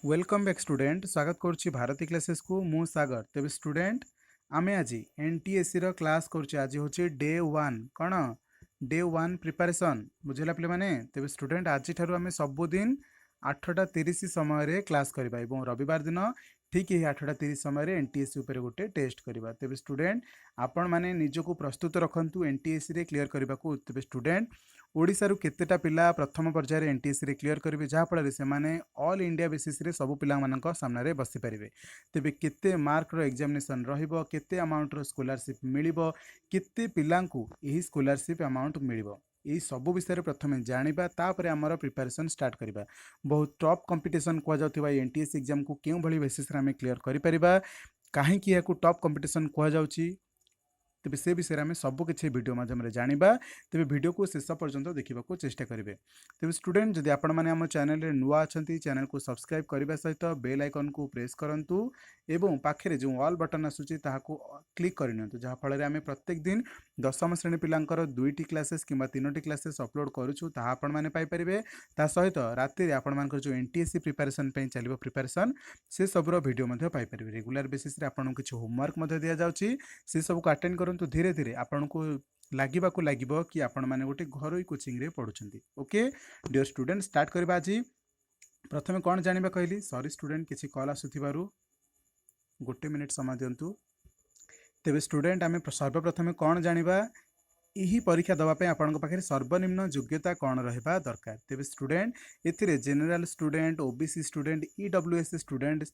Welcome back student स्वागत करुच्ची Bharti classes को मु सागर तेज स्टूडेंट आमे आज एनटीएससी रो क्लास करुच्चे आज हूँ डे वन कौन डे वन प्रिपरेशन बुझेगा पे मैंने तेज स्टूडेंट आज आम सबुदिन 8:30 समय क्लास करवा और रविवार दिन ठीक यही 8:30 समय एनटीएससी उपर गोटे टेस्ट करवा तेज स्टूडेंट आपण मैंने निजक प्रस्तुत रखु एनटीएससी रे क्लियर करने को तेज स्टूडेंट ओडिशारू केतेटा पिला प्रथम पर्यायर एनटीएससी रे क्लियर करेंगे जहाँफल से ऑल इंडिया बेसिस रे सब पिला सामने बसी पारे तेबे केते मार्क रो एग्जामिनेशन रहिबो केते अमाउंट रो स्कॉलरशिप मिलिबो केते पिलांकू एही स्कॉलरशिप अमाउंट मिलिबो यही सब विषय प्रथम जानिबा तापर आमर प्रिपरेशन स्टार्ट करबा बहुत टफ कंपटीशन कह जाउथिबा एनटीएससी एग्जाम को केउ भली बेसिस रे हमें क्लियर करि परिबा काहे कि याकू टफ कंपटीशन कह जाउची तेज से विषय में सबकि भिडियो माध्यम जाना तेज भिडियो को शेष पर्यंत देखा चेष्टा करेंगे तेज स्टूडेंट जदि आपण मैंने आम चैनल रे नुआ अच्छा चैनल को सब्सक्राइब करने सहित बेल आइकन को प्रेस करूँ एवं पाखे जो ऑल बटन आसूँ क्लिक करनी जहाँफल आम प्रत्येक दिन दशम श्रेणी पिलांकर 2टी क्लासेस कि 3टी क्लासेस अपलोड करूँ आपण मैंने पाइपर ता सहित राति आपण जो एनटीएससी प्रिपरेशन चलो प्रिपरेशन से सबूर भिडियो पाइपर रेगुलर बेसिस आपको किसी होमवर्क दि जाऊँगी से सब को अटेंड करूँ धीरे धीरे आपण को लगे कि आपण मैंने गोटे घर कोचिंग रे पढ़ुंट ओके डियर स्टूडेंट स्टार्ट करबा आज प्रथमे कौन जानिबा कहली सॉरी स्टूडेंट किसी कॉल आसुथिबारु गोटे मिनिट समय दिंतु तेज स्टूडेंट आम सर्वप्रथमे कौन जानिबा यही परीक्षा दवाई आपण पाखे सर्वनिम्न योग्यता कौन रहा दरकार तेज स्टूडेंट एथिरे general student OBC student EWS student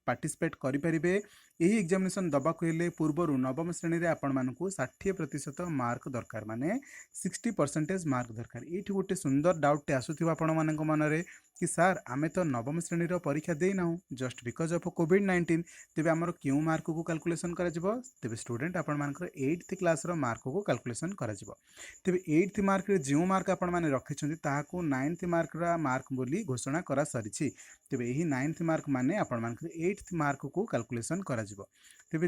participate करें यही एग्जामिनेशन दबाक हेले पूर्वर नवम श्रेणी में आपण मानक 60% मार्क दरकार माने 60% मार्क दरकार ये गोटे सुंदर डाउटे आसूथिबा आपण मानक मनरे कि सार आमे तो नवम श्रेणी परीक्षा दे ना जस्ट बिकज ऑफ कोविड-19 तेबे आमर क्यों मार्क को कैलकुलेशन करा जिवो तेबे स्टूडेंट आपण मानकर 8th क्लास रो मार्क को कैलकुलेशन करा जिवो तेबे 8th मार्क रे जो मार्क आपण माने रखिछन्ती ताहाकू 9th मार्क रा मार्क बोली घोषणा करा सरिछि तेबे एही 9th मार्क माने आपण मानकर 8th मार्क को कैलकुलेशन करा जिवो तेबे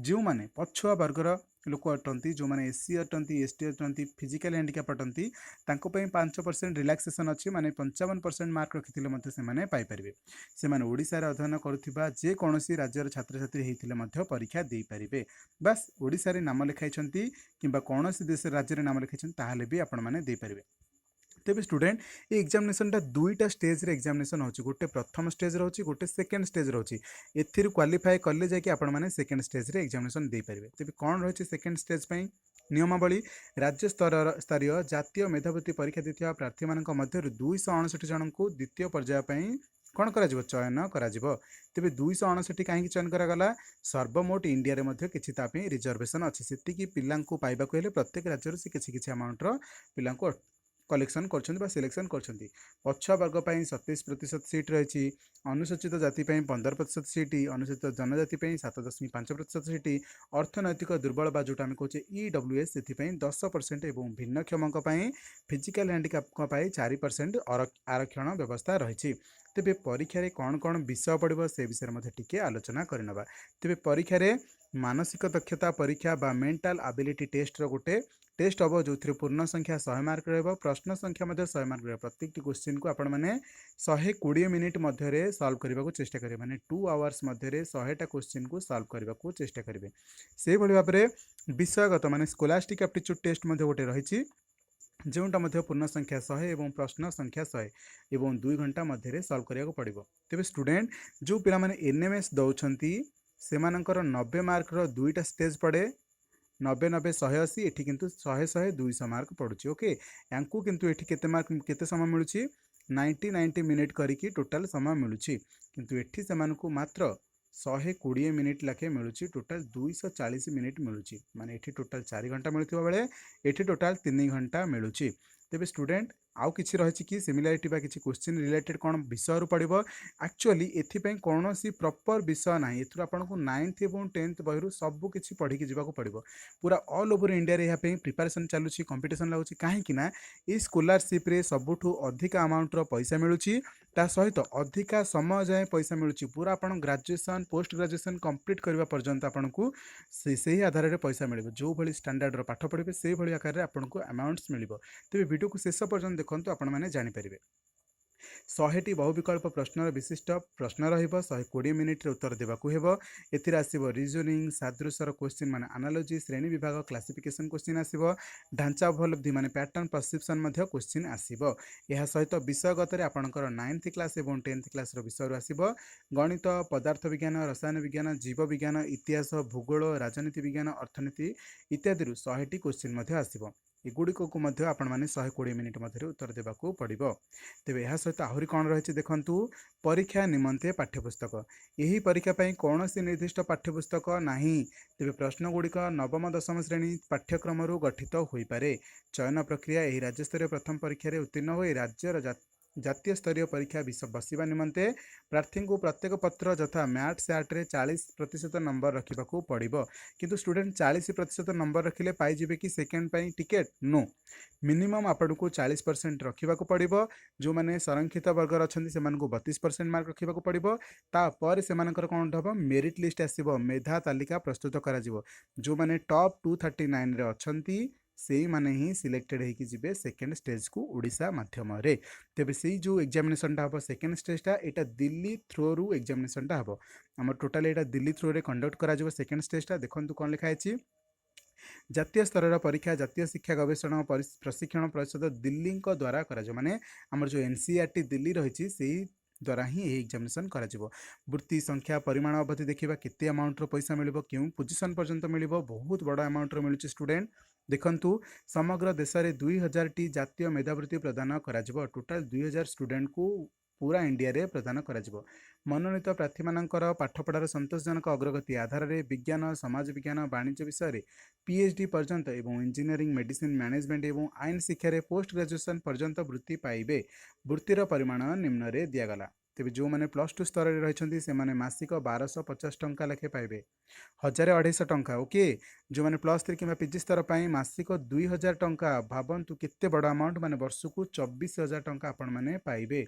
जो माने पछुआ वर्गर लोक अटंती जो माने एससी अटंती एसटी अटंती फिजिकल हैंडिकैप अटंती तांको पई 5% रिलैक्सेशन अछि माने 55% मार्क रखिथिले मते से माने पाई परिबे से माने ओडिसा रे अध्ययन करूथिबा जे कोनोसी राज्यर छात्र छात्री हेतिले मध्य परीक्षा देई परिबे बस ओडिसा रे नाम लिखाइछंती किबा कोनोसी देश राज्य रे नाम लिखाइछंती ताहाले भी आपण माने देई परिबे तेज स्टूडेंट ये एग्जामिनेशन दुईटा स्टेज रे एग्जामिनेशन होची गोटे प्रथम स्टेज रोची गोटे सेकेंड स्टेज रोची एथिर क्वालिफाई कले जाकि आपण माने सेकेंड स्टेज रे एग्जामिनेशन दे परिबे तेबे कोन रहची सेकेंड स्टेज पई नियमावली राज्य स्तरीय जातीय मेधावृत्ति परीक्षा देथिबा प्रार्थी मानक मध्य 259 जन को द्वितीय पर्याय पई कौन करा चयन करा तेबे 259 कहीं चयन करागला सर्वमोट इंडिया रे मध्य किछि तापे रिजर्वेशन अछि सेति पिलांको को पाइबाको हेले प्रत्येक राज्य से किछि अमाउंट रो पिलांको कलेक्शन कर सिलेक्शन कर पछुआ वर्ग 27% सीट रही अनुसूचित जाति 15% सीट अनुसूचित जनजाति 7.5% सीट अर्थनैतिक दुर्बल बा जोटा आम कहे ईडब्ल्यूएस से 10% और भिन्नक्षम फिजिकल हैंडिकैप 4% आरक्षण व्यवस्था रही तेबे परीक्षा कौन कौन विषय पड़ो से विषय में टिके आलोचना करनबा तेबे परीक्षा मानसिक दक्षता परीक्षा बा मेंटल एबिलिटी टेस्ट गोटे टेस्ट हम जो पूर्ण संख्या 100 मार्क रहा प्रश्न संख्या 100 मार्क रहा प्रत्येक क्वेश्चन को आपण मैंने 120 मिनिट मध्य सॉल्व करने को चेष्टा करेंगे माने 2 आवर्स मध्य 100टा क्वेश्चन को सॉल्व करने को चेष्टा करेंगे से भाव में विषयगत माने स्कोलास्टिक एप्टीट्यूड टेस्ट गोटे रही जोटा पूर्ण संख्या 100 एवं प्रश्न संख्या 100 एवं 2 घंटा मध्य सॉल्व करने पड़ो तेज स्टूडेंट जो पिला माने एनएमएस दौरान से 90 मार्क रो 2टा स्टेज पड़े 90-90-180 एठी किंतु 100-100-200 मार्क पड़ुची ओके यांकू किंतु एठी केते मार्क केते समय मिलुची 90 मिनिट करिकी टोटल समय मिलुची किंतु एठी सेमानकू मात्र 120 मिनिट लाखे मिलुची टोटल 240 मिनिट मिलुची माने एठी टोटल 4 घंटा मिलुथिबा बेले एठी टोटल 3 घंटा मिलुची तेबे स्टूडेंट आउ किछि रहिछि कि सिमिलारिटी बा किछि क्वेश्चन रिलेटेड कोन विषय रु पड़िबो एक्चुअली एथि पई कोनोसी प्रॉपर विषय नाही एथु आपनको 9th एवं 10th बहिरु सब किछि पढ़ी के जिबाको पड़िबो पूरा ऑल ओवर इंडिया रे यहाँ पे प्रिपरेशन चलुछि कंपटीशन लागुछि काहे कि ना ई स्कॉलरशिप रे सबुठु अधिक अमाउंट रो पैसा मिलुछि ता सहित अधिका समय जाए पैसा मिलुछि पूरा आपण ग्रेजुएशन पोस्ट ग्रेजुएशन कंप्लीट करबा पर्यंत आपनको से आधार रे पैसा मिलिबो जो भली स्टैंडर्ड रो पाठ पढ़िबे से भली आकार रे आपनको अमाउंट्स मिलिबो तेबे वीडियो को शेष पर्यंत देखंतु आपण माने जानि परिबे ଶହେଟି ବହୁବିକଳ୍ପ ପ୍ରଶ୍ନର ବିଶିଷ୍ଟ ପ୍ରଶ୍ନ ରହିବ 120 ମିନିଟ୍ରେ ଉତ୍ତର ଦେବାକୁ ହେବ। ଏଥିରେ ଆସିବ ରିଜନିଂ ସାଦୃଶ୍ୟର କ୍ୱେଶ୍ଚିନ୍ ମାନେ ଆନାଲୋଜି ଶ୍ରେଣୀ ବିଭାଗ କ୍ଲାସିଫିକେସନ୍ କ୍ୱେଶ୍ଚିନ୍ ଆସିବ। ଢାଞ୍ଚା ଉପଲବ୍ଧି ମାନେ ପ୍ୟାଟର୍ନ ପରସେପ୍ସନ୍ ମଧ୍ୟ କ୍ୱେଶ୍ଚିନ୍ ଆସିବ। ଏହା ସହିତ ବିଷୟଗତରେ ଆପଣଙ୍କର 9th କ୍ଲାସ୍ ଏବଂ 10th କ୍ଲାସ୍ର ବିଷୟରୁ ଆସିବ। ଗଣିତ ପଦାର୍ଥ ବିଜ୍ଞାନ ରସାୟନ ବିଜ୍ଞାନ ଜୀବ ବିଜ୍ଞାନ ଇତିହାସ ଭୂଗୋଳ ରାଜନୀତି ବିଜ୍ଞାନ ଅର୍ଥନୀତି ଇତ୍ୟାଦିରୁ 100ଟି କ୍ୱେଶ୍ଚିନ୍ ମଧ୍ୟ ଆସିବ। ଏଗୁଡ଼ିକକୁ ମଧ୍ୟ ଆପଣମାନେ 120 ମିନିଟ୍ ମଧ୍ୟରେ ଉତ୍ତର ଦେବାକୁ ପଡ଼ିବ। ତେବେ ଏହା ସହିତ ଆହୁରି କ'ଣ ରହିଛି ଦେଖନ୍ତୁ, ପରୀକ୍ଷା ନିମନ୍ତେ ପାଠ୍ୟପୁସ୍ତକ। ଏହି ପରୀକ୍ଷା ପାଇଁ କୌଣସି ନିର୍ଦ୍ଦିଷ୍ଟ ପାଠ୍ୟପୁସ୍ତକ ନାହିଁ। ତେବେ ପ୍ରଶ୍ନ ଗୁଡ଼ିକ ନବମ ଦଶମ ଶ୍ରେଣୀ ପାଠ୍ୟକ୍ରମରୁ ଗଠିତ ହୋଇପାରେ। ଚୟନ ପ୍ରକ୍ରିୟା ଏହି ରାଜ୍ୟସ୍ତରୀୟ ପ୍ରଥମ ପରୀକ୍ଷାରେ ଉତ୍ତୀର୍ଣ୍ଣ ହୋଇ ରାଜ୍ୟର ଜାତୀୟ ସ୍ତରୀୟ ପରୀକ୍ଷା ବସିବା ନିମନ୍ତେ ପ୍ରାର୍ଥୀଙ୍କୁ ପ୍ରତ୍ୟେକ ପତ୍ର ଯଥା ମ୍ୟାଥ୍ ସ୍ୟାଟ୍ରେ 40% ନମ୍ବର ରଖିବାକୁ ପଡ଼ିବ। କିନ୍ତୁ ଷ୍ଟୁଡେଣ୍ଟ 40% ନମ୍ବର ରଖିଲେ ପାଇଯିବେ କି ସେକେଣ୍ଡ ପାଇଁ ଟିକେଟ୍? ନୋ, ମିନିମମ୍ ଆପଣଙ୍କୁ 40% ରଖିବାକୁ ପଡ଼ିବ। ଯେଉଁମାନେ ସଂରକ୍ଷିତ ବର୍ଗର ଅଛନ୍ତି ସେମାନଙ୍କୁ 32% ମାର୍କ ରଖିବାକୁ ପଡ଼ିବ। ତାପରେ ସେମାନଙ୍କର କ'ଣ ହେବ, ମେରିଟ୍ ଲିଷ୍ଟ ଆସିବ, ମେଧା ତାଲିକା ପ୍ରସ୍ତୁତ କରାଯିବ। ଯେଉଁମାନେ ଟପ୍ 239ରେ ଅଛନ୍ତି ସେଇମାନେ ହିଁ ସିଲେକ୍ଟେଡ଼ ହେଇକି ଯିବେ ସେକେଣ୍ଡ ଷ୍ଟେଜ୍କୁ ଓଡ଼ିଶା ମାଧ୍ୟମରେ। ତେବେ ସେଇ ଯେଉଁ ଏକ୍ଜାମିନେସନ୍ଟା ହେବ ସେକେଣ୍ଡ ଷ୍ଟେଜ୍ଟା ଏଇଟା ଦିଲ୍ଲୀ ଥ୍ରୋରୁ ଏକ୍ଜାମିନେସନ୍ଟା ହେବ। ଆମର ଟୋଟାଲି ଏଇଟା ଦିଲ୍ଲୀ ଥ୍ରୋରେ କଣ୍ଡକ୍ଟ କରାଯିବ ସେକେଣ୍ଡ ଷ୍ଟେଜ୍ଟା। ଦେଖନ୍ତୁ କ'ଣ ଲେଖା ହେଇଛି, ଜାତୀୟ ସ୍ତରର ପରୀକ୍ଷା ଜାତୀୟ ଶିକ୍ଷା ଗବେଷଣା ପ୍ରଶିକ୍ଷଣ ପରିଷଦ ଦିଲ୍ଲୀଙ୍କ ଦ୍ୱାରା କରାଯିବ। ମାନେ ଆମର ଯେଉଁ NCERT ଦିଲ୍ଲୀ ରହିଛି ସେଇ ଦ୍ୱାରା ହିଁ ଏହି ଏକ୍ଜାମିନେସନ୍ କରାଯିବ। ବୃତ୍ତି ସଂଖ୍ୟା ପରିମାଣ ଅବଧି ଦେଖିବା, କେତେ ଆମାଉଣ୍ଟର ପଇସା ମିଳିବ, କେଉଁ ପୋଜିସନ୍ ପର୍ଯ୍ୟନ୍ତ ମିଳିବ, ବହୁତ ବଡ଼ ଆମାଉଣ୍ଟର ମିଳୁଛି ଷ୍ଟୁଡେଣ୍ଟ। ଦେଖନ୍ତୁ ସମଗ୍ର ଦେଶରେ 2000ଟି ଜାତୀୟ ମେଧାବୃତ୍ତି ପ୍ରଦାନ କରାଯିବ। ଟୋଟାଲ୍ 2000 ଷ୍ଟୁଡେଣ୍ଟକୁ ପୁରା ଇଣ୍ଡିଆରେ ପ୍ରଦାନ କରାଯିବ। ମନୋନୀତ ପ୍ରାର୍ଥୀମାନଙ୍କର ପାଠପଢ଼ାର ସନ୍ତୋଷଜନକ ଅଗ୍ରଗତି ଆଧାରରେ ବିଜ୍ଞାନ ସମାଜ ବିଜ୍ଞାନ ବାଣିଜ୍ୟ ବିଷୟରେ PhD ପର୍ଯ୍ୟନ୍ତ ଏବଂ ଇଞ୍ଜିନିୟରିଂ ମେଡିସିନ୍ ମ୍ୟାନେଜମେଣ୍ଟ ଏବଂ ଆଇନ ଶିକ୍ଷାରେ ପୋଷ୍ଟ ଗ୍ରାଜୁଏସନ୍ ପର୍ଯ୍ୟନ୍ତ ବୃତ୍ତି ପାଇବେ। ବୃତ୍ତିର ପରିମାଣ ନିମ୍ନରେ ଦିଆଗଲା। ତେବେ ଯେଉଁମାନେ +2 ସ୍ତରରେ ରହିଛନ୍ତି ସେମାନେ ମାସିକ 1250 ଟଙ୍କା ଲେଖେ ପାଇବେ, 1200 ଟଙ୍କା। ଓକେ, ଯେଉଁମାନେ +3 କିମ୍ବା PG ସ୍ତର ପାଇଁ ମାସିକ 2000 ଟଙ୍କା। ଭାବନ୍ତୁ କେତେ ବଡ଼ ଆମାଉଣ୍ଟ, ମାନେ ବର୍ଷକୁ 24,000 ଟଙ୍କା ଆପଣମାନେ ପାଇବେ।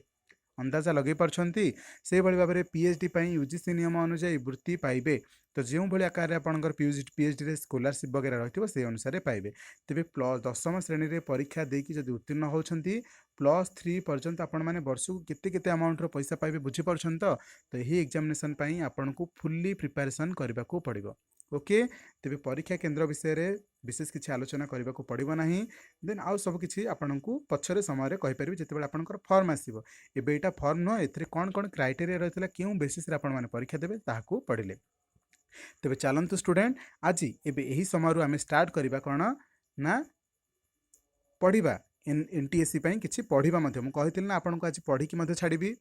अंदाजा लगे पार्छन्ती। सेहिभଳି ଭାବରେ PhD ପାଇଁ UGC नियम अनुसार वृत्ति पाइबे। तो जो भाई आकार आपंकर PhD रे स्कॉलरशिप वगैरह रही से अनुसार पाइबे। तेरे दशम श्रेणी रे परीक्षा देकी जदि उत्तीर्ण होती +3 पर्यंत आपण मैंने वर्ष को केते केते अमाउंटर पैसा पाइबे बुझीपार्छन। तो यही एग्जामिनेशन पाई आपन को फुल्ली प्रिपरेशन करने को पड़ो। ओके, तेरे परीक्षा केन्द्र विषय रे विशेष किसी आलोचना करने को पड़ो ना। देन आउ सब किसी आपन को पछरे समय कहीपर जिते आपंकर फर्म आसो। एबे एटा फर्म नुह, एथिरे कौन कौन क्राइटेरिया रही क्यों बेसिस रे आपण माने परीक्षा देबे ताहाकू पढ़िले। तेबे चलंतु स्टूडेंट आज एबे एही समय आमे स्टार्ट करिबा कोन ना पढ़िबा NTSC पई किछि पढ़िबा मध्ये। मु कहितिल ना आपन को आज पढ़ी कि मध्ये छाड़ीबी।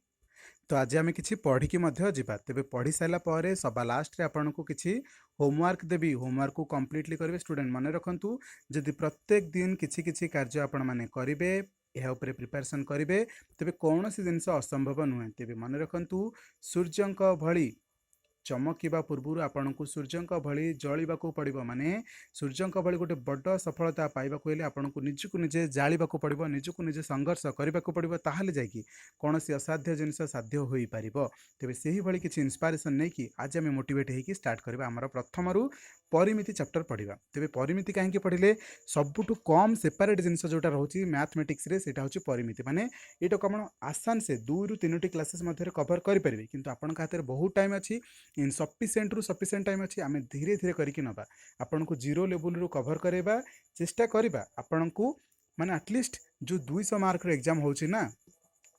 तो आज आम कि पढ़ी कि जा। तेरे पढ़ी सारा पर सभा लास्ट रे आपन को किछि होमवर्क देवी। होमवर्क को कम्प्लीटली करेंगे स्टूडेंट। मन रखु जदि प्रत्येक दिन किछि किछि कार्य आपण माने करेंगे यह उपरे प्रिपरेशन करेंगे तेबे कौन सी जिनस असंभव नुहे। तेबे मन रखु सूर्यंक भली चमकिबा पूर्व आपन को सूर्यंक भली जलिबाकू पड़िबो। माने सूर्यंक भली गोटे बड़ सफलता पाइबाकू हेले आपन को निजकू निजे जालिबाकू पड़िबो, निजकू निजे संघर्ष करबाकू पड़िबो, ताहाले जायकी कौनसी असाध्य जिनिस साध्य होई पारिबो। तेबे सेही भली किछि इंस्पिरेशन नै कि आज हम मोटिवेट हेकी स्टार्ट करबा हमर प्रथमरु परिमिति चैप्टर पढ़िबा। तेबे परिमिति काहेकि पढ़िले सबुठु कम सेपरेट जिनिस जोटा रहउची मैथमेटिक्स रे सेटा होची परिमिति। माने एटा कमन आसान से 2 रु 3टी क्लासेस मध्ये कवर करि परिबे। किंतु आपन का हाथ रे बहुत टाइम अछि, इनसफिशिएंट रु सफिशिएंट टाइम अछि। आमे धीरे धीरे करिकि नबा आपन को 0 लेवल रु कवर करेबा चेष्टा करबा। आपन को माने एटलीस्ट जो 200 मार्क रो एग्जाम होची ना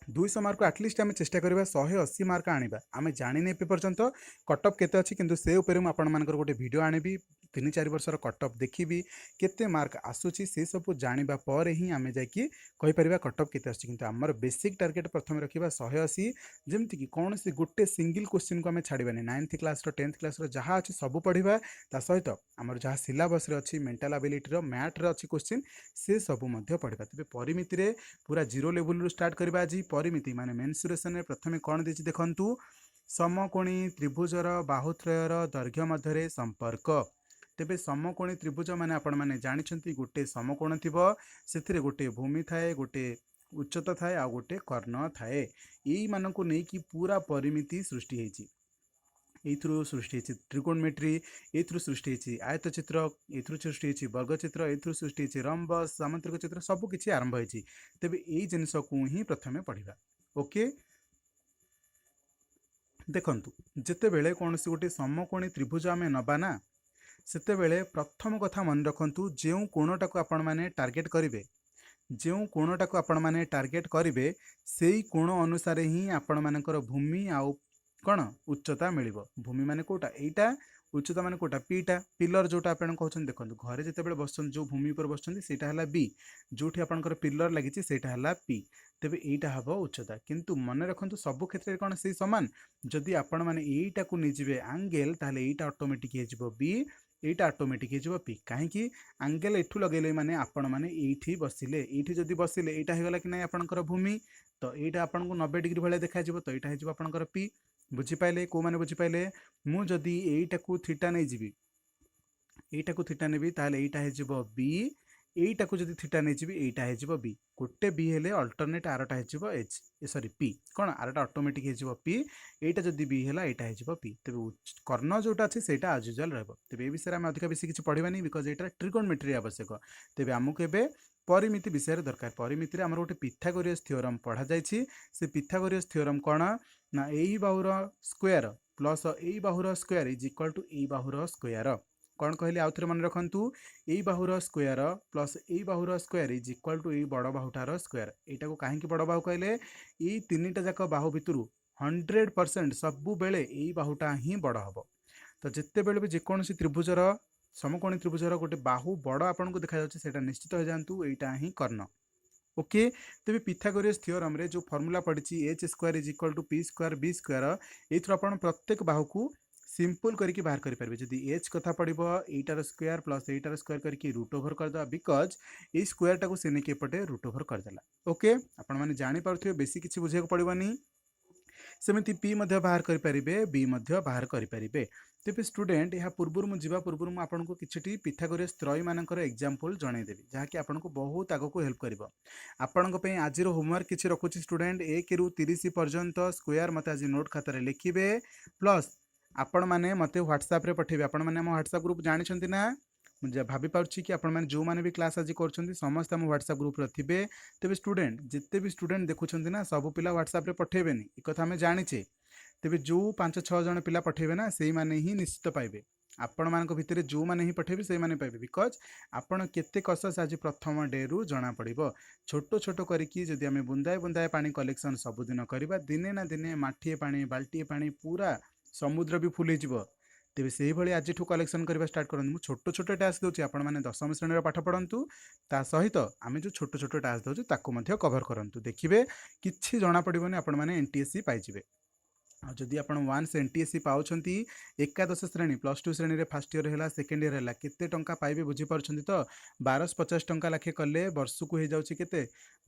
200 मार्क को एटलीस्ट आम चेष्टा करबा 180 मार्क आनिबा। आमे जानि नै पे पर्यंत कटअप केते अछि, किंतु से ऊपर मु आपन मानकर गोटे वीडियो आनिबी 3-4 वर्षर कटअप देखिबी केते मार्क आसुची से सब जानिबा पर ही आमे जाकी कहि परिबा कटअप केते आछि। किंतु हमर बेसिक टार्गेट प्रथम रखिबा 180। जेमति कि कोनोसी गोटे सिंगल क्वेश्चन को आमे छाडिबानी। 9th क्लास रो 10th क्लास रो जहा अछि सब पढिबा। ता सहित हमर जहा सिलेबस रे अछि मेंटल एबिलिटी रो मैथ रे अछि क्वेश्चन से सब मध्ये पढिबा। तबे परिमिति रे पूरा 0 लेवल रु स्टार्ट करबा। आज परिमिति माने मेंसुरेशन रे प्रथमे कोन दिछि देखंतु, समकोणी त्रिभुजर बाहुत्रयर दैर्घ्य मध्यरे संपर्क। तेबे समकोणी त्रिभुज माने आपण माने जानिछंती गोटे समकोण थिबो, सेथिरे गोटे भूमि थाए, गोटे उच्चता थाए आ गोटे कर्ण थाए। एई मानकु नै कि पूरा परिमिति सृष्टि हेछि। एथ्रु सृष्टि हेछि त्रिकोणमेट्री, एथ्रु सृष्टि हेछि आयतचित्र, एथ्रु सृष्टि हेछि वर्गचित्र, एथ्रु सृष्टि हेछि रम्बस सामुद्रिक चित्र, सब किछि आरंभ हेछि। तेबे एई जिनिस को ही प्रथमे पढ़िबा। ओके देखंतु जेतेबेले कौनसी गोटे समकोणी त्रिभुज आमे नबा ना सेतेबेले प्रथम कथा मन रखंतु जेउ कोणटाको आपण माने टार्गेट करिवे जो कोणटाको आपण माने टार्गेट करिवे सेई कोण अनुसार ही आपण मानकर भूमि आउ कण उच्चता मिलिबो भूमि माने कोटा एटा उच्चता माने कोटा पीटा पिलर जोटा आपण कहउछन देखंतु घरे जेतेबेले बसछन जो भूमि पर बसछन सेटा हला बी जोठी आपनकर पिलर लागिछि सेटा हला पी तेबे एटा हबो उच्चता किंतु मन रखंतु सब क्षेत्र रे कोन सेई समान जदि आपण माने एटा को निजिबे एंगल ताले एटा ऑटोमेटिक हे जिवो बी एटा ऑटोमेटिक हे जिवो पी काहे कि एंगल एठू लगेले माने आपण माने एठी बसिले एठी जदि बसिले एटा हे गला कि नै आपनकर भूमि तो एटा आपनको 90 डिग्री भले देखा जिवो तो एटा हे जिवो आपनकर पी बुझी पाइले को माने बुझी पाइले मु जदि एटा को थीटा नै जिवि एटा को थीटा नेबी ताले एटा हे जिवो बी एटा को जदि थीटा नै जिवि एटा हे जिवो बी गोटे बी हेले अल्टरनेट आरटा हे जिवो एच सॉरी पी कोन आरटा ऑटोमेटिक हे जिवो पी एटा जदि बी हेला एटा हे जिवो पी तबे कर्ण जोटा अछि सेटा एज यूजुअल रहबो तबे ए विषय हम अधिक बेसी किछि पढिबानी बिकॉज एटा ट्रिगोनोमेट्री आवश्यक तबे हमकु एबे परिमिति विषय दरकार परिमिति रे हमर गोटे पिथागोरस थ्योरम पढ़ा जायछि से पिथागोरस थ्योरम कोन ना एई बाहुर स्क्वायर प्लस एई बाहुर स्क्वायर इज इक्वल टू एई बाहुर स्क्वायर कौन कहले आउ थे मन रखु एई बाहुर स्क्वायर प्लस एई बाहुर स्क्वायर इज इक्वल टू एई बड़ बाहुटार स्क्वायर एटा को कहीं बड़ बाहु कहले एई तीनटा जाक बाहु भितरु 100% सबु बेले एई बाहुटा ही बड़ हबो तो जिते बेले भी जेकोसी त्रिभुजर समकोणी त्रिभुजर गोटे बाहु बड़ आपन को देखा जाउछि सेटा निश्चित हो जानतु एटा ही कर्ण ओके तेबे पिथागोरस थ्योरम रे जो फार्मूला पड़िछि h square is equal to p square b square एथर आपण प्रत्येक बाहु को सिंपल करके बाहर करि परबे जदि h कथा पड़िबो एटार स्क्वायर प्लस एटार स्क्वायर करके रूट ओवर कर दवा बिकॉज ए स्क्वायर टाको से नेके पटे रूट ओवर कर देला ओके आपण माने जानि पारथिबे बेसी किछि बुझिया पड़िबनी सेमिति p मध्य बाहर करि परिबे b मध्य बाहर करि परिबे तेबे स्टूडेंट यह पूर्व मु जीवा पूर्व मु आपनको किछटी पिथागोरस त्रय मानकर एग्जांपल जणाई देबी जहा कि आपनको बहुत आगो को हेल्प करिवो आपनको पे आज रो होमवर्क किछि रखुछि स्टूडेंट 1 रु 30 पर्यंत स्क्वायर मते आज नोट खाता रे लिखिबे प्लस आपण माने मते व्हाट्सएप रे पठेबे आपण माने हम व्हाट्सएप ग्रुप जानि छंती ना मुझे भाभी पाउछि कि आपण माने जो माने भी क्लास आज करछंती समस्त हम व्हाट्सएप ग्रुप रे थिबे तेबे स्टूडेंट जिते भी स्टूडेंट देखुछंती ना सब पिला व्हाट्सएप रे पठेबेनी ई कथा हमें जानिछे तेबे जो 5-6 जण पिला पठेबे ना सेही माने ही निश्चित पाइबे आपण मानक भितरे जो माने ही पठेबे सेही माने पाइबे बिकॉज आपण केते कसस आज प्रथम डे रु जना पड़िबो छोटो छोटो करिकी जदि हमें बुंदाए बुंदाए पानी कलेक्शन सब दिन करबा दिने ना दिने माठिए पानी बाल्टीए पानी पूरा समुद्र भी फुल हो तेज से भाई आज कलेक्शन करवा स्टार्ट करूँ मुझे छोटो छोटो टास्क दूसरी आपण दशम श्रेणी पाठ पढ़ु ता सहित आम जो छोटो छोटो टास्क दूसरी ताकू कवर करूँ देखिए कि जना पड़ोनी आपण मैंने एनटीएससी पाइबे जदि आप वान्स एनटीएससी पाँच एकादश श्रेणी +2 श्रेणी रे फर्स्ट ईयर है सेकेंड ईयर है केते टंका पाइबे बुझीपार तो 1250 टंका लाखे कले वर्ष को हो जाऊँगी केते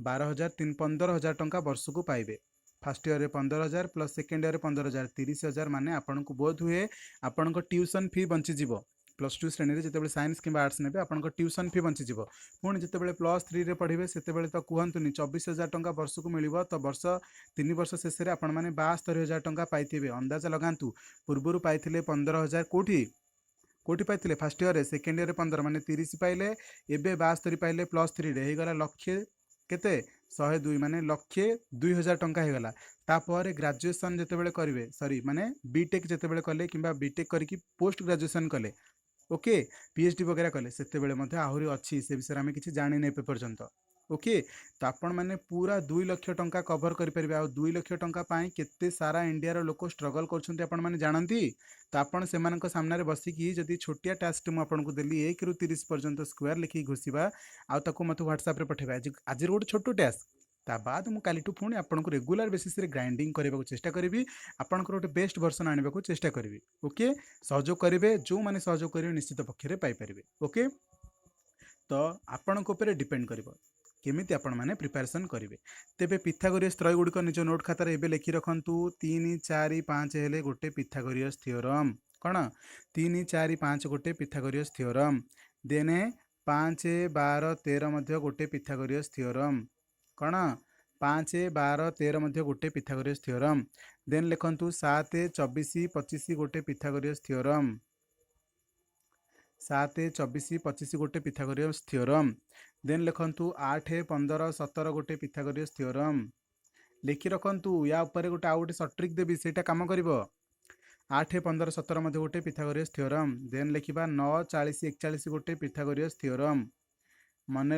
12,000 15,000 टंका वर्ष को पाइबे first year 15,000 plus second year 15,000 30,000 माने आपन को बोध हुए आपन को ट्यूशन फी बंची जीवो +2 श्रेणी रे जते साइंस कि आर्ट्स ने आपन को ट्यूशन फी बंची जीवो पुणी जिते +3 रे पढ़िबे सेते तो कहतुनी 24,000 टंका वर्ष को मिलिबो तो वर्ष 3 वर्ष शेष रे आपण माने 72,000 टंका पाइथिबे अंदाज लगांतु पूर्वरु पाइथिले 15,000 कोठी कोठी पाइथिले फर्स्ट ईयर सेकेंड ईयर 15 माने 30 पाइले एबे 72 पाइले +3 रे हेगला लक्ष्य केते 102 माने लक्षे 2,000 टंका हेगला तापर ग्रेजुएशन जेतेबेले करिवे सॉरी माने बीटेक जेतेबेले कले किंबा बीटेक करिकी पोस्ट ग्रेजुएशन कले ओके पीएचडी वगैरह कले सेतेबेले मध्ये आहुरी अछि से विषय आमे किछि जानि नै पे पर्यंत ओके तो आपण माने पूरा 2 लाख टंका कवर करि परिबे आ 2 लाख टंका पाई केते सारा इंडिया रो लोक स्ट्रगल करछन्ती आपण माने जानंती तो आपण सेमानक सामने रे बसी की जदी छोटिया टास्क मु आपण को देली 1 रु 30 पर्यंत स्क्वायर लिखि घोषिबा आ ताको मते व्हाट्सएप रे पठेबा आज गोटे छोटो टास्क ता बाद मु कालीठू पुणी आपन को रेगुलर बेसिस रे ग्राइंडिंग करबा को चेष्टा करिवि आपन को गोटे बेस्ट वर्जन आनिबा को चेष्टा करिवि ओके सहयोग करिवे जो माने सहयोग करिवे निश्चित पक्ष रे पाई परिबे ओके तो आपन को ऊपर डिपेंड करिवो केमिति आपण माने प्रिपरेशन करिवे तेबे पिथागोरस त्रय गुडिक निज नोट खाता रे एबे लिखि रखंतु 3 4 5 हेले गोटे पिथागोरस थ्योरम कोन 3 4 5 गोटे पिथागोरस थ्योरम देने 5 12 13 मध्ये गोटे पिथागोरस थ्योरम कौन 5 12 13 मध्ये गोटे पिथागोरस थ्योरम देन लिखंतु 7 24 25 गोटे पिथागोरस थ्योरम 7 24 25 गोटे पिथागोरस थ्योरम देन लिखंतु 8 15 17 गोटे पिथागोरस थ्योरम लिखि रखु या उपर गोटे आउ गोटे सर्ट ट्रिक देवी से काम कर 8, 15, 17 मध्य गोटे पिथागोरियस थ्योरम देन लिखा 9, 40, 41 गोटे पिथागोरियस थ्योरम मन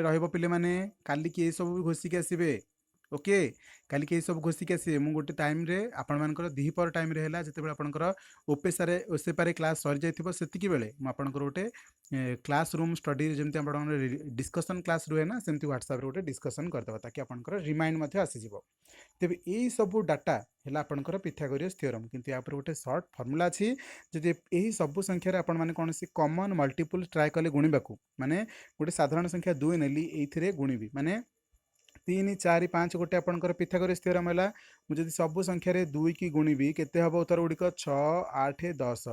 रहिबो पिले माने काली की सब भी घोषिक आसबे ओके काली के सब घोषिक आसबे मु गोटे टाइम रे आपण मानकर दिहिपर टाइम रे हैला जते बेले आपनकर ओसेपारे क्लास सरी जाइथिबो सेतिकी बेले मु आपनकर गोटे क्लास रूम स्टडी जेमते आपण डिस्कशन क्लास रुहे ना सेमती व्हाट्सएप रे गोटे डिस्कशन करदेबा ताकि आपनकर रिमाइंड मध्ये आसी जिवो तेबे एई सब डाटा हैला आपनकर पिथागोरियस थ्योरम किंतु या पर गोटे शॉर्ट फार्मूला अछि जदि एही सब संख्या रे आपण माने कोनसी कॉमन मल्टीपल ट्राई कले गुणिबाकू माने गोटे साधारण संख्या 2 नेली एइथिरे गुणिबी माने 3, 4, 5 गोटे आपनकर पिथागोरियस थ्योरम हैला मु जदि सब संख्या रे 2 की गुणिबी केते हबो उत्तर गुडिक 6, 8, 10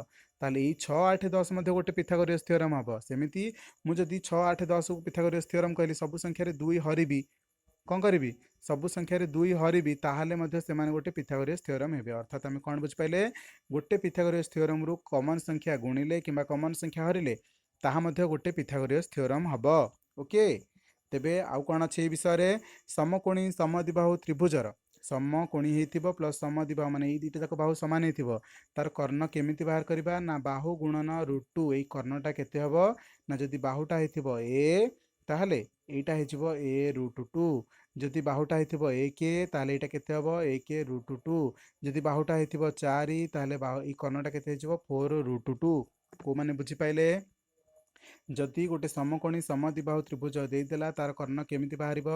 ताले एई 6, 8, 10 मध्ये गोटे पिथागोरियस थ्योरम हबो सेमिति मु जदि 6, 8, 10 को पिथागोरियस थ्योरम कहली सब संख्या रे 2 हरिबी कौन करी सब संख्या रे 2 हरिबी ताहाले मध्ये से माने गोटे पिथागोरियस थ्योरम हेबे अर्थात आमे कोन बुझ पाइले गोटे पिथागोरियस थ्योरम रु कॉमन संख्या गुणिले किंबा कॉमन संख्या हरिले ताहा मध्ये गोटे पिथागोरियस थ्योरम हबो ओके तेबे आउ कोन अछि विषय रे समकोणी समद्विबाहु त्रिभुजर समकोणी हेतिबो प्लस समद्विबाहु माने ई दुईटा जाक बाहु समान हेतिबो तार कर्ण केमिति बाहर करबा ना बाहु गुणन √2 एई कर्णटा केते हबो ना जदि बाहुटा हेतिबो ए ताहाले एटा हेजिबो a√2 जदि बाहुटा हेतिबो 1 ताहाले एटा केते हबो 1√2 जदि बाहुटा हेतिबो 4 ताहाले ई कर्णटा केते हेजिबो 4√2 को माने बुझी पाइले जदि गोटे समकोणी समद्विबाहु त्रिभुज देदेला तार कर्ण केमिति बाहरिबो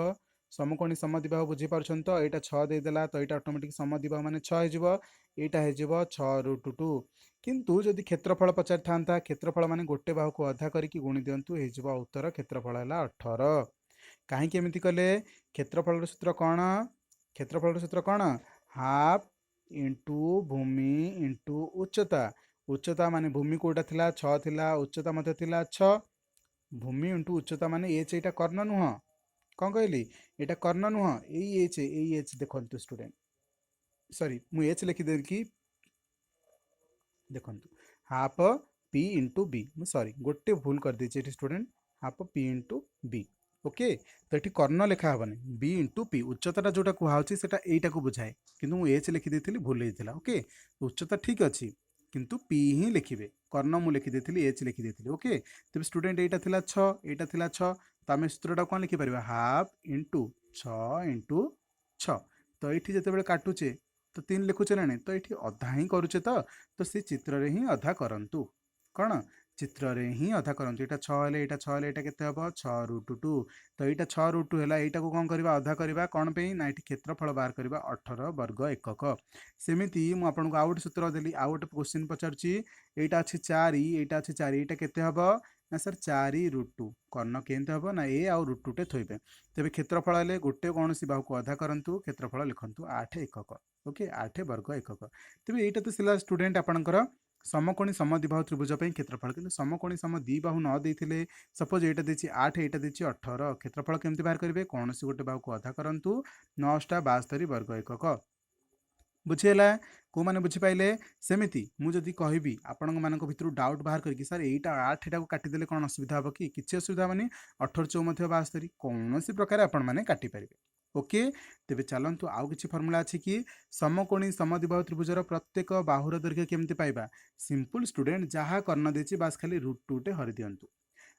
समकोणी समद्विबाहु बुझी पारछन तो एटा 6 देदेला तो एटा ऑटोमेटिक समद्विबाहु माने 6 हेजिबो एटा हेजिबो 6√2 किंतु जदि क्षेत्रफल पचार थांता क्षेत्रफल माने गोटे बाहु को अधा करिकि गुणी दियंतु हेजिबो उत्तर क्षेत्रफल हैला 18 काहे केमिति कले क्षेत्रफल सूत्र कोन क्षेत्रफल सूत्र कोन हाफ इंटू भूमि इंटू उच्चता उच्चता माने भूमि कोटा थिला 6 थिला उच्चता मध्ये थिला 6 भूमि इंटू उच्चता माने एच एटा कर्ण नुह कौन कहली एटा कर्ण नुह एच देखंतु स्टूडेंट सॉरी मु एच लिखि दे कि देखंतु हाफ पी इंटू बी मु सॉरी गोटे भूल कर दी एठी student half P into B okay तो ये कर्ण लिखा हेनी बी इंटू पी उच्चता जोटा कहुच्छी से यहीटा को बुझाए किंतु मुझे एच लिखिदी भूल होता ओके उच्चता ठीक अच्छी किंतु पी ही लिखे कर्ण मुझे लिखिदी एच लिखिदी ओके तेज स्टूडेंट यहाँ थिला 6 यहाँ थिला 6 तो आम सूत्रटा कौन लिखिपर हाफ इंटू 6 इंटू 6 तो ये जिते काटुचे तो 3 लिखुचे ना तो ये अधा ही करुचे तो सी चित्र रे ही अधा करंतु कौन चित्र रे ही अधा करंतु एटा 6 हेले एटा 6 हेले एटा केते हबो 6√2 तो एटा 6√2 हैला एटा को कोन करबा अधा करबा कोन पे ना एटी क्षेत्रफल बाहर करबा 18 वर्ग एकक सेमिति मु आपन को आउट सूत्र देली आउट क्वेश्चन पचारची एटा अछि 4 एटा अछि 4 एटा केते हबो ना सर 4√2 कर्ण केंते हबो ना ए आ √2 टे थोइबे तबे क्षेत्रफल हेले गोटे कोनसी बाहु को अधा करंतु क्षेत्रफल लिखंतु 8 एकक ओके 8 वर्ग एकक तबे एटा तो सिला स्टूडेंट आपनकर समकोणी समद्विबाहु त्रिभुज क्षेत्रफल किंतु समकोणी समद्विबाहु न देथिले सपोज एटा देछि 8 एटा देछि 18 क्षेत्रफल केमति बाहर करिवे कोनसी गोटे बाहु को अधा करंतु 9 * 72 वर्ग एकक बुझेला को माने बुझी पाइले सेमिति मु जदि कहबी आपण मानक भितरु डाउट बाहर करके सर एटा 8 एटा को काटी देले कोन असुविधा हो कि किछि असुविधा माने 18 4 मध्य 72 कोनोसी प्रकार आपण माने काटी परिबे ओके तेबे चलंतु आउ किछि फार्मूला अछि कि समकोणी समद्विबाहु त्रिभुजर प्रत्येक बाहुर दैर्घ्य केमति पाइबा सिंपल स्टूडेंट जहा कर्ण देछि बास खाली √2 टे हरि दियंतु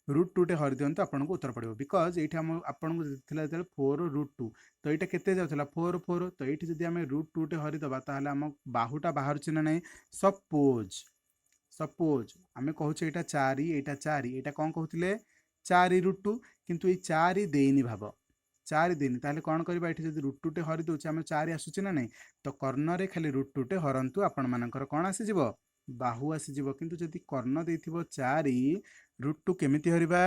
√2 टे हरि दियंतु आपनको उत्तर पड़िबो बिकॉज एठी हम आपनको दिथिला जते 4√2 तो एटा केते जाउथला 4 4 तो एठी जदि हम √2 टे हरि दबा ताहाले हम बाहुटा बाहर छि ना नै सपोज हमें कहूचे एटा 4 एटा कोन कहउतिले 4√2 किंतु ए 4 देइनी भाबो 4 देइनी ताहाले कोन करबा एठी जदि √2 टे हरि दोचे हम 4 आसुछि ना नै तो कर्ण रे खाली √2 टे हरंतु आपण मानकर कोन आसी जिवो बाहु आसी जिवो किंतु जदि कर्ण देथिबो 4 √2 केमिति हरिबा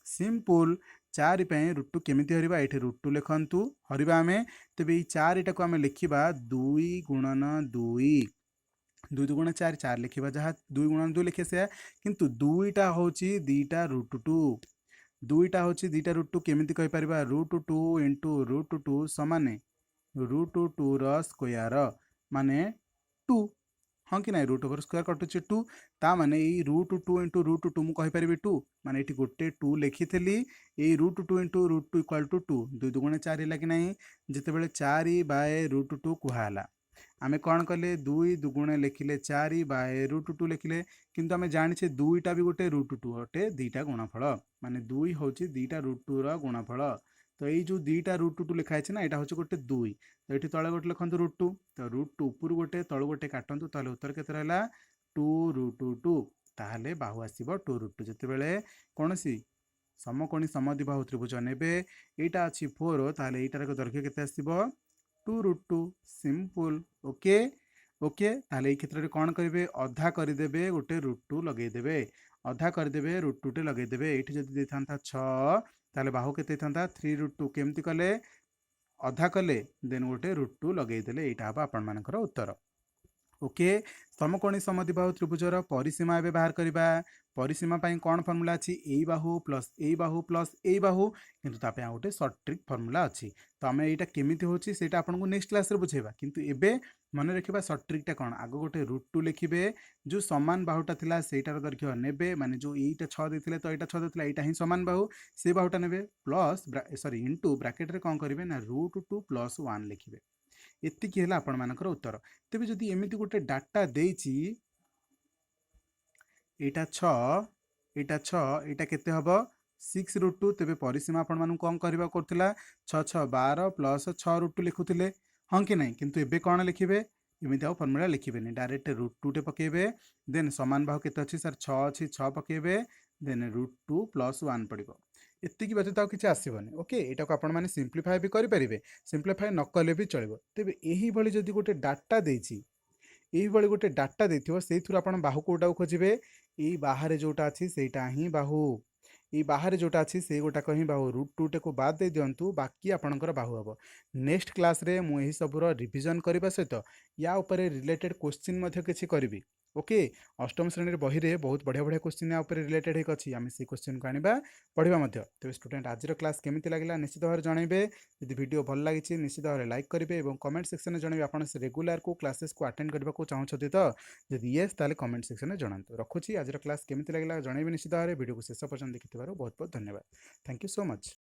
सिंपल 4 पे √2 केमिति हरिबा एठी √2 लिखंतु हरिबा हमें तबे ई 4 एटा को हमें लिखिबा 2 गुणन 2 2 गुणन 4 4 लिखिबा जहा 2 गुणन 2 लिखे से किंतु 2टा होची 2टा √2 2टा होची 2टा √2 केमिति कहि परिबा √2 इंटू √2 समान √2 रो स्क्वायर माने 2 हाँ कि ना रूट ओवर स्क्वायर कटुचे 2 ता माने ये √2 इंटू √2 मु कहि परिबी 2 माने एठी गोटे 2 लिखिथिली ये √2 इंटू √2 इक्वल टू 2 2 दुगुणे 4 ହେଲା कि नहीं जेतेबेले 4 बाय √2 कुहाला आमे कौन कले 2 दुगुणे लिखिले 4 बाय √2 लिखिले किंतु आमे जानिछे 2टा भी गोटे √2 अटे दीटा गुणफल माने 2 होची दीटा √2 रो गुणफल तो ये जो दीटा √2 लिखा है ना यहाँ हूँ गोटे 2 तो ये तले गोटे लिखु √2 तो √2 उपर गोटे तल गोटे काटतु तो उत्तर के 2 √2 ताहले बाहु आसब 2 √2 जितेबाला कौन सी समकोणी समद्विबाहु त्रिभुज नेबे यहाँ अच्छी 4 ताहले यहीटार दैर्घ्य केते आसब 2 √2 सिंपल ओके ओके ताहले ये क्षेत्र में कौन करेंगे अधा करदे गोटे √2 लगेदेवे अधा करदे √2 टे लगेदेवे ये जदि था 6 ताहले बाहु केते था 3 √2 केमती कले अधा कले देन गोटे √2 लगेदेले यहाँ हम आपण मानकर उत्तर ओके समकोणी समद्विबाहु त्रिभुजर परिसीमा एवं बाहर करवा परिसीमा कौन फर्मूला अच्छी ए बाहु प्लस ए बाहु प्लस ए बाहु किंतु तापे गोटे सर्ट ट्रिक फर्मूला अच्छी तो आम यहाँ केमी होची सेटा आपको नेक्स्ट क्लास रे बुझेबा किंतु एबे मन रखा सर्ट ट्रिकटा कौन आग गोटे √2 लिखिबे जो समान बाहुटा थिला सेटार दैर्घ्य नेबे माने जो एटा 6 देथिले तो एटा 6 देथिला एटा ही समान बाहु से बाहुटा नेबे प्लस सॉरी इनटू ब्रैकेट रे कौन करिवे ना √2 + 1 लिखिबे एतिकी है आपण मानकर उत्तर तेबे जदि एमिति गोटे डाटा देइछि एटा 6 एटा 6 एटा केते हबो 6 √2 तेबे परिसीमा आपण मानु कौन करबा करथिला 6 6 12 प्लस 6 √2 लिखुथिले हां कि नहीं किंतु एबे कौन लिखिबे एमिति आ फॉर्मूला लिखिबेनी डायरेक्ट √2 टे पकेबे देन समान बाहु केते अछि सर 6 अछि 6 पकेबे देन √2 + 1 पड़िबो एतिकी व्यतीत आउ किसी आसबनी ओके यहाँ को आपण मैंने सिंप्लीफाए भी करेंगे सिंप्लीफाए न कले भी चलो तेज यही जदि गोटे डाटा देती यही गोटे डाटा देथिबो सेइथुर आपण बाहु कोटा खोजिबे ई बाहर जोटा अछि सेटा ही बाहु ई बाहर जोटा अछि से गोटा कहीं बाहु √2 टे को बाद दे दियंतु बाकी आपणकर बाहु हबो नेक्स्ट क्लास रे मु एही सबुर रिवीजन करबा सहित या ऊपर रिलेटेड क्वेश्चन मध्ये किछि करबी ओके अष्टम श्रेणी बही रे बहुत बढ़िया बढ़िया क्वेश्चन या ऊपर रिलेटेड होक अछि आमे से क्वेश्चन को आनिबा पढ़िबा मध्ये तो स्टूडेंट आज क्लास केमिति लागला निश्चित भाव जनइबे यदि वीडियो भल लागिछि निश्चित भाव लाइक करेंगे और कमेंट सेक्शन में जनइबे आपण से रेगुलर को क्लासेस को अटेंड करबा को चाहछथि तो यदि यस ताले कमेंट सेक्शन में जणांतु रखुछि आज क्लास केमिति लागला जनइबे निश्चित भाव वीडियो को शेष पर्यंत देखिथिबारु बहुत बहुत धन्यवाद थैंक यू सो मच।